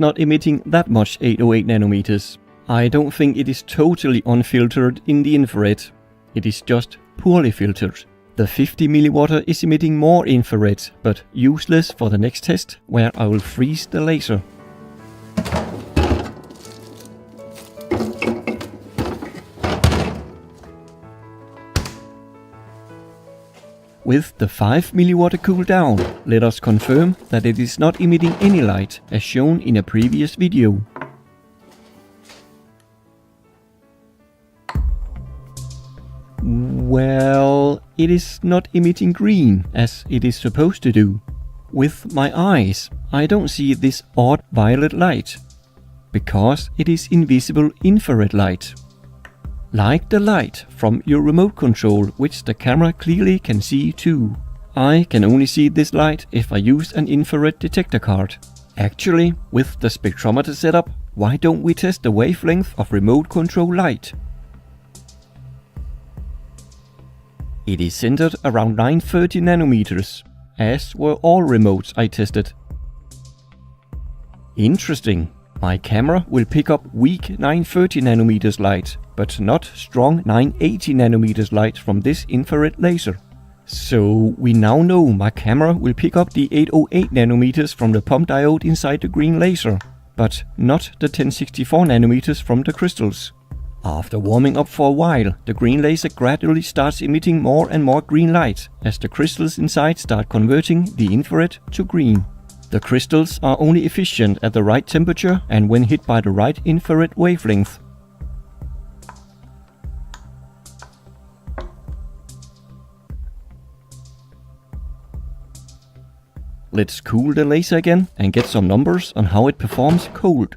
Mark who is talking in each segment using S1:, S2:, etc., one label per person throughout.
S1: not emitting that much 808 nanometers. I don't think it is totally unfiltered in the infrared. It is just poorly filtered. The 50 mW is emitting more infrared, but useless for the next test, where I will freeze the laser. With the 5 mW cooled down, let us confirm that it is not emitting any light, as shown in a previous video. Well, it is not emitting green, as it is supposed to do. With my eyes, I don't see this odd violet light, because it is invisible infrared light. Like the light from your remote control, which the camera clearly can see too. I can only see this light if I use an infrared detector card. Actually, with the spectrometer setup, why don't we test the wavelength of remote control light? It is centered around 930 nanometers, as were all remotes I tested. Interesting. My camera will pick up weak 930 nanometers light, but not strong 980 nanometers light from this infrared laser. So we now know my camera will pick up the 808 nanometers from the pump diode inside the green laser, but not the 1064 nanometers from the crystals. After warming up for a while, the green laser gradually starts emitting more and more green light as the crystals inside start converting the infrared to green. The crystals are only efficient at the right temperature and when hit by the right infrared wavelength. Let's cool the laser again and get some numbers on how it performs cold.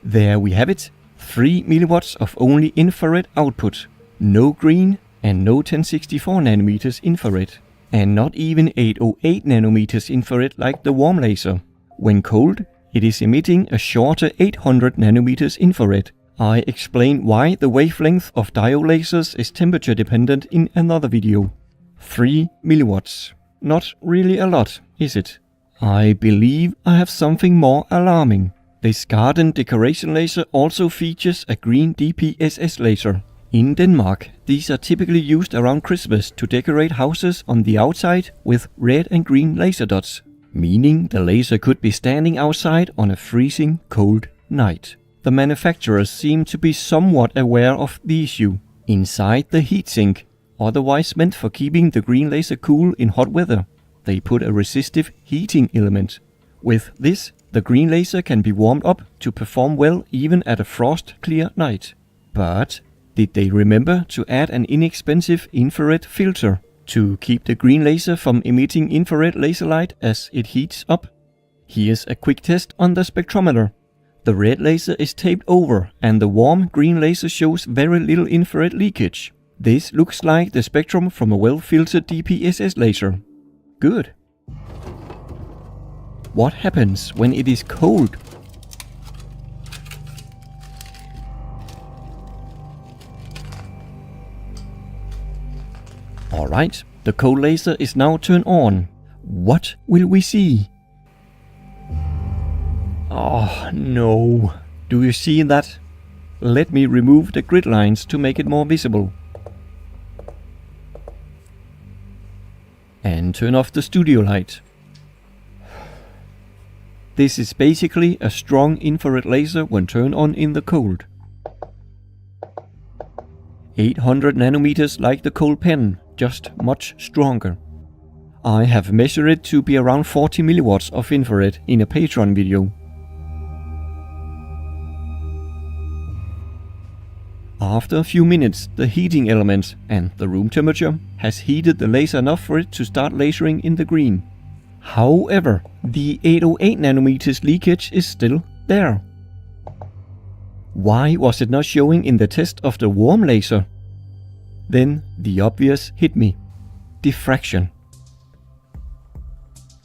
S1: There we have it, 3 mW of only infrared output, no green and no 1064 nanometers infrared, and not even 808 nanometers infrared like the warm laser. When cold, it is emitting a shorter 800 nanometers infrared. I explain why the wavelength of diode lasers is temperature dependent in another video. 3 mW. Not really a lot, is it? I believe I have something more alarming. This garden decoration laser also features a green DPSS laser. In Denmark, these are typically used around Christmas to decorate houses on the outside with red and green laser dots, meaning the laser could be standing outside on a freezing cold night. The manufacturers seem to be somewhat aware of the issue. Inside the heatsink, otherwise meant for keeping the green laser cool in hot weather, they put a resistive heating element. With this, the green laser can be warmed up to perform well even at a frost-clear night. But did they remember to add an inexpensive infrared filter to keep the green laser from emitting infrared laser light as it heats up? Here's a quick test on the spectrometer. The red laser is taped over and the warm green laser shows very little infrared leakage. This looks like the spectrum from a well-filtered DPSS laser. Good. What happens when it is cold? Alright, the cold laser is now turned on. What will we see? Oh no, do you see that? Let me remove the grid lines to make it more visible. And turn off the studio light. This is basically a strong infrared laser when turned on in the cold. 800 nanometers like the cold pen, just much stronger. I have measured it to be around 40 milliwatts of infrared in a Patreon video. After a few minutes, the heating element and the room temperature has heated the laser enough for it to start lasering in the green. However, the 808 nanometers leakage is still there. Why was it not showing in the test of the warm laser? Then the obvious hit me. Diffraction.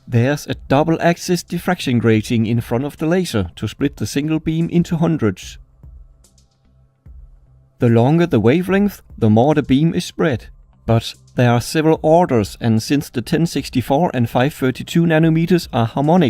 S1: There's a double-axis diffraction grating in front of the laser to split the single beam into hundreds. The longer the wavelength, the more the beam is spread. But There are several orders, and since the 1064 and 532 nanometers are harmonic,